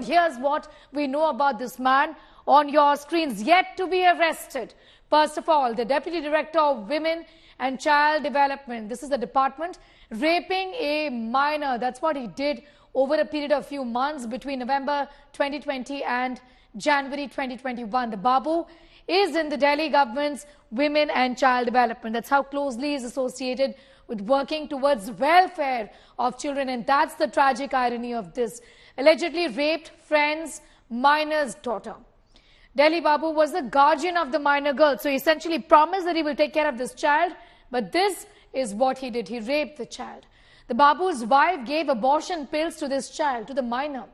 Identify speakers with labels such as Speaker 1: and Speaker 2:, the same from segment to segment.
Speaker 1: Here's what we know about this man on your screens, yet to be arrested. First of all, the Deputy Director of Women and Child Development, this is the department, raping a minor. That's what he did over a period of few months between November 2020 and January 2021. The Babu is in the Delhi government's Women and Child Development. That's how closely he is associated with working towards welfare of children, and that's the tragic irony of this. Allegedly raped friend's minor's daughter. Delhi Babu was the guardian of the minor girl, so he essentially promised that he will take care of this child, but this is what he did. He raped the child. The Babu's wife gave abortion pills to this child, to the minor.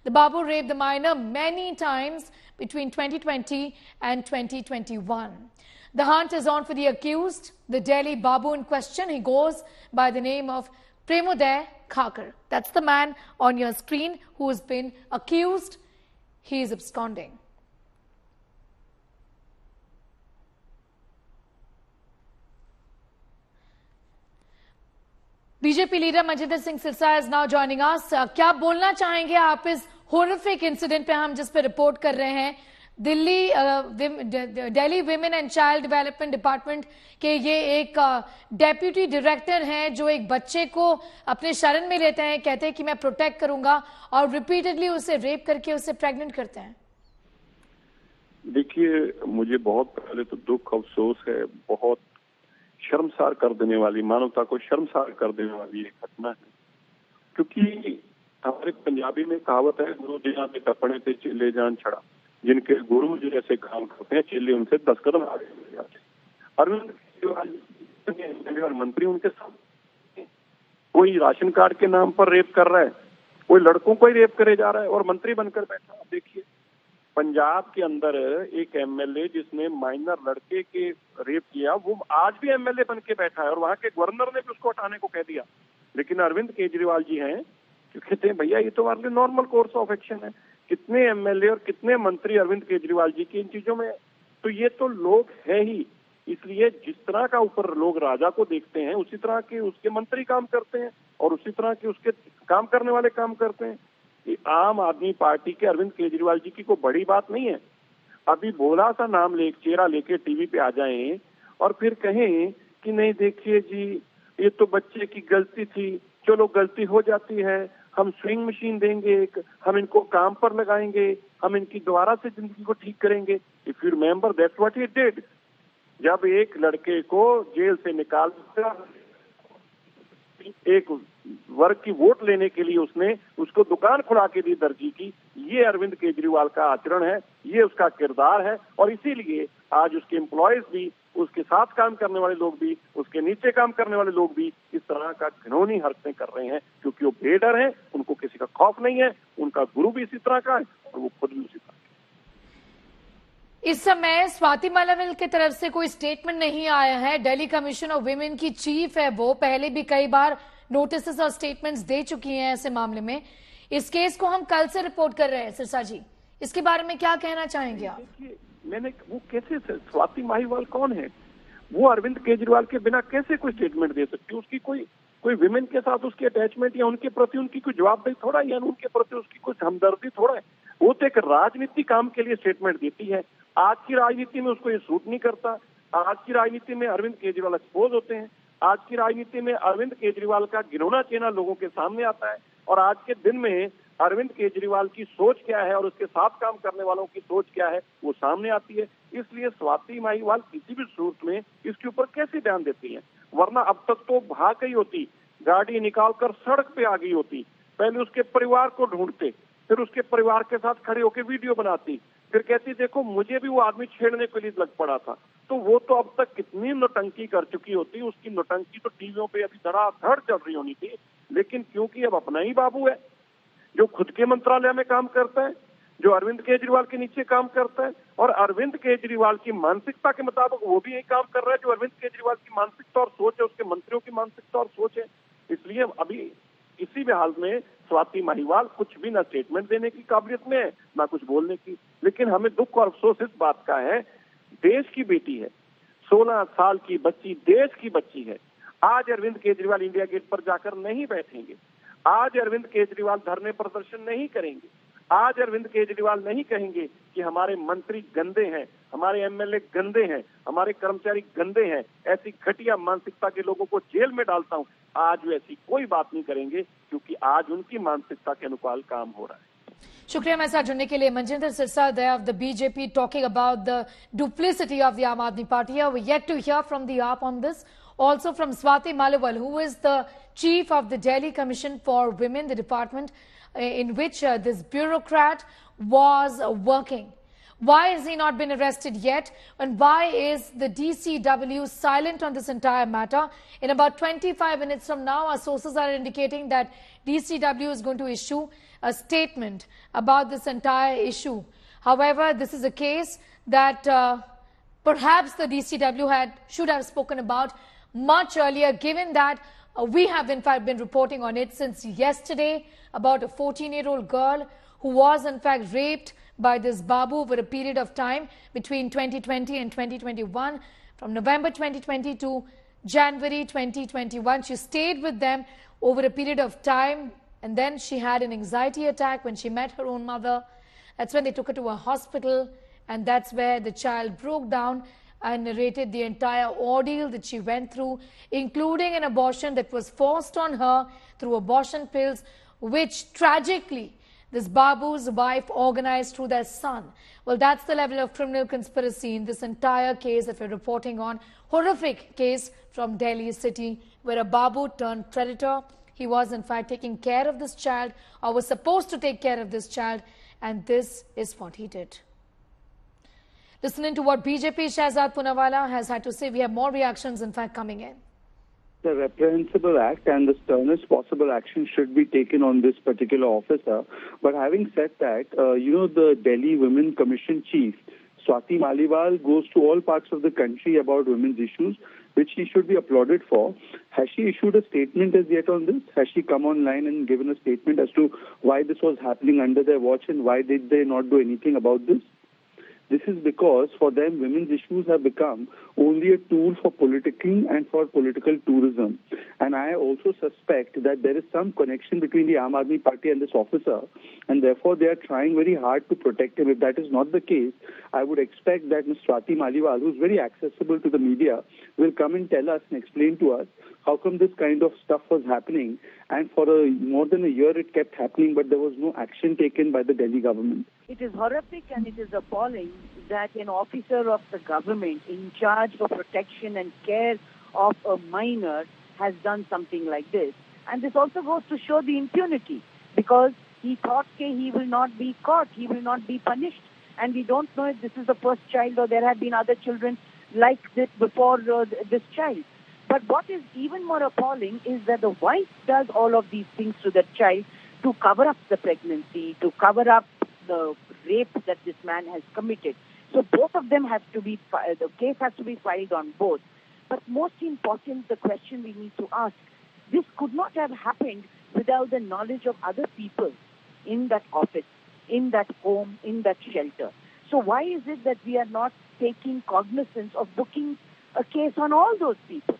Speaker 1: The Babu raped the minor many times between 2020 and 2021. The hunt is on for the accused, the Delhi Babu in question. He goes by the name of Premoday Khakar. That's the man on your screen who has been accused. He is absconding. BJP leader Manjinder Singh Sirsa is now joining us. क्या बोलना चाहेंगे आप इस horrific incident पे हम जिस पे report कर रहे हैं? Delhi women and child development department के ये एक डेप्यूटी डायरेक्टर हैं जो एक बच्चे को अपने शरण में लेते हैं, कहते हैं कि मैं प्रोटेक्ट करूंगा, और रिपीटेडली उसे रेप करके उसे प्रेग्नेंट करते हैं.
Speaker 2: देखिए, मुझे बहुत पहले तो दुख अफसोस है, बहुत शर्मसार कर देने वाली, मानवता को शर्मसार कर देने वाली एक घटना है. क्योंकि हमारे पंजाबी में कहावत है, गुरु जिना में कपड़े थे चेले जान छड़ा. जिनके गुरु जो ऐसे काम करते हैं, चेले उनसे 10 कदम आगे बढ़ जाते हैं. अरविंद केजरीवाल और मंत्री उनके साथ, कोई राशन कार्ड के नाम पर रेप कर रहा है, कोई लड़कों को ही रेप करे जा रहा है और मंत्री बनकर बैठा. आप देखिए, पंजाब के अंदर एक एमएलए जिसने माइनर लड़के के रेप किया, वो आज भी एमएलए बन के बैठा है और वहां के गवर्नर ने भी उसको हटाने को कह दिया. लेकिन अरविंद केजरीवाल जी हैं जो कहते हैं भैया ये तो हमारे लिए नॉर्मल कोर्स ऑफ एक्शन है. कितने एमएलए और कितने मंत्री अरविंद केजरीवाल जी की इन चीजों में, तो ये तो लोग है ही. इसलिए जिस तरह का ऊपर लोग राजा को देखते हैं, उसी तरह के उसके मंत्री काम करते हैं और उसी तरह के उसके काम करने वाले काम करते हैं. आम आदमी पार्टी के अरविंद केजरीवाल जी की कोई बड़ी बात नहीं है. अभी भोला सा नाम चेहरा लेके टीवी पे आ जाएं और फिर कहें कि नहीं देखिए जी ये तो बच्चे की गलती थी, चलो गलती हो जाती है, हम स्विंग मशीन देंगे, हम इनको काम पर लगाएंगे, हम इनकी दोबारा से जिंदगी को ठीक करेंगे. If you remember that's what he did. जब एक लड़के को जेल से निकाल एक वर्ग की वोट लेने के लिए उसने उसको दुकान खुला के दी दर्जी की, ये अरविंद केजरीवाल का आचरण है, ये उसका किरदार है. और इसीलिए आज उसके एम्प्लॉयज भी, उसके साथ काम करने वाले लोग भी, उसके नीचे काम करने वाले लोग भी इस तरह का घिनौनी हरकतें कर रहे हैं, क्योंकि वो बेडर हैं, उनको किसी का खौफ नहीं है, उनका गुरु भी इसी तरह का है और वो खुद भी उसी तरह.
Speaker 1: इस समय स्वाति मालाविल की तरफ से कोई स्टेटमेंट नहीं आया है. दिल्ली कमीशन ऑफ विमेन की चीफ है, वो पहले भी कई बार नोटिस और स्टेटमेंट्स दे चुकी हैं ऐसे मामले में. इस केस को हम कल से रिपोर्ट कर रहे हैं. सिरसा जी, इसके बारे में क्या कहना चाहेंगे आप?
Speaker 2: मैंने वो कैसे, स्वाति माहीवाल कौन है? वो अरविंद केजरीवाल के बिना कैसे कोई स्टेटमेंट दे सकती है? उसकी कोई विमेन के साथ उसकी अटैचमेंट या उनके प्रति उनकी कोई जवाबदेही थोड़ा, या उनके प्रति उसकी कोई हमदर्दी थोड़ा है? वो तो एक राजनीति काम के लिए स्टेटमेंट देती है. आज की राजनीति में उसको ये सूट नहीं करता. आज की राजनीति में अरविंद केजरीवाल एक्सपोज होते हैं. आज की राजनीति में अरविंद केजरीवाल का घिनौना चेहरा लोगों के सामने आता है. और आज के दिन में अरविंद केजरीवाल की सोच क्या है और उसके साथ काम करने वालों की सोच क्या है वो सामने आती है. इसलिए स्वाति माहीवाल किसी भी सूरत में इसके ऊपर कैसे ध्यान देती है? वरना अब तक तो भाग गई होती, गाड़ी निकालकर सड़क पे आ गई होती, पहले उसके परिवार को ढूंढते, फिर उसके परिवार के साथ खड़े होकर वीडियो बनाती, फिर कहती देखो मुझे भी वो आदमी छेड़ने के लिए लग पड़ा था. तो वो तो अब तक कितनी नौटंकी कर चुकी होती, उसकी नौटंकी तो टीवियों पे अभी धड़ाधड़ चल रही होनी थी. लेकिन क्योंकि अब अपना ही बाबू है जो खुद के मंत्रालय में काम करता है, जो अरविंद केजरीवाल के नीचे काम करता है, और अरविंद केजरीवाल की मानसिकता के मुताबिक वो भी यही काम कर रहा है जो अरविंद केजरीवाल की मानसिकता और सोच है, उसके मंत्रियों की मानसिकता और सोच है. इसलिए अभी किसी भी हाल में स्वाति माहीवाल कुछ भी ना स्टेटमेंट देने की काबिलियत में है, ना कुछ बोलने की. लेकिन हमें दुख और अफसोस इस बात का है, देश की बेटी है, 16 साल की बच्ची, देश की बच्ची है. आज अरविंद केजरीवाल इंडिया गेट पर जाकर नहीं बैठेंगे, आज अरविंद केजरीवाल धरने प्रदर्शन नहीं करेंगे, आज अरविंद केजरीवाल नहीं कहेंगे कि हमारे मंत्री गंदे हैं, हमारे एमएलए गंदे हैं, हमारे कर्मचारी गंदे हैं, ऐसी घटिया मानसिकता के लोगों को जेल में डालता हूं। आज वे ऐसी कोई बात नहीं करेंगे, क्योंकि आज उनकी मानसिकता के अनुकूल काम हो रहा है।
Speaker 1: शुक्रिया मेरे साथ जुड़ने के लिए। Manjinder Sirsat of the BJP talking about the duplicity of the Aam Aadmi Party. We're yet to hear from the AAP on this. Also from Swati Maliwal, who is the chief of the Delhi Commission for Women, the department in which this bureaucrat was working. Why has he not been arrested yet? And why is the DCW silent on this entire matter? In about 25 minutes from now, our sources are indicating that DCW is going to issue a statement about this entire issue. However, this is a case that perhaps the DCW should have spoken about much earlier, given that we have in fact been reporting on it since yesterday about a 14-year-old girl who was in fact raped by this Babu over a period of time between 2020 and 2021. From November 2020 to January 2021, she stayed with them over a period of time, and then she had an anxiety attack when she met her own mother. That's when they took her to a hospital, and that's where the child broke down and narrated the entire ordeal that she went through, including an abortion that was forced on her through abortion pills, which tragically this Babu's wife organized through their son. Well, that's the level of criminal conspiracy in this entire case that we're reporting on. Horrific case from Delhi city where a Babu turned predator. He was in fact taking care of this child, or was supposed to take care of this child, and this is what he did. Listening to what BJP Shahzad Poonawalla has had to say, we have more reactions in fact coming in.
Speaker 3: The reprehensible act and the sternest possible action should be taken on this particular officer. But having said that, the Delhi Women Commission chief, Swati Maliwal, goes to all parts of the country about women's issues, which she should be applauded for. Has she issued a statement as yet on this? Has she come online and given a statement as to why this was happening under their watch and why did they not do anything about this? This is because for them, women's issues have become only a tool for politicking and for political tourism. And I also suspect that there is some connection between the Aam Aadmi Party and this officer, and therefore they are trying very hard to protect him. If that is not the case, I would expect that Ms. Swati Maliwal, who is very accessible to the media, will come and tell us and explain to us how come this kind of stuff was happening. And for more than a year it kept happening, but there was no action taken by the Delhi government.
Speaker 4: It is horrific and it is appalling that an officer of the government in charge of protection and care of a minor has done something like this. And this also goes to show the impunity, because he thought he will not be caught, he will not be punished. And we don't know if this is the first child or there have been other children like this before this child. But what is even more appalling is that the wife does all of these things to the child to cover up the pregnancy, to cover up the rape that this man has committed. So both of them have to be, the case has to be filed on both. But most important, the question we need to ask, this could not have happened without the knowledge of other people in that office, in that home, in that shelter. So why is it that we are not taking cognizance of booking a case on all those people?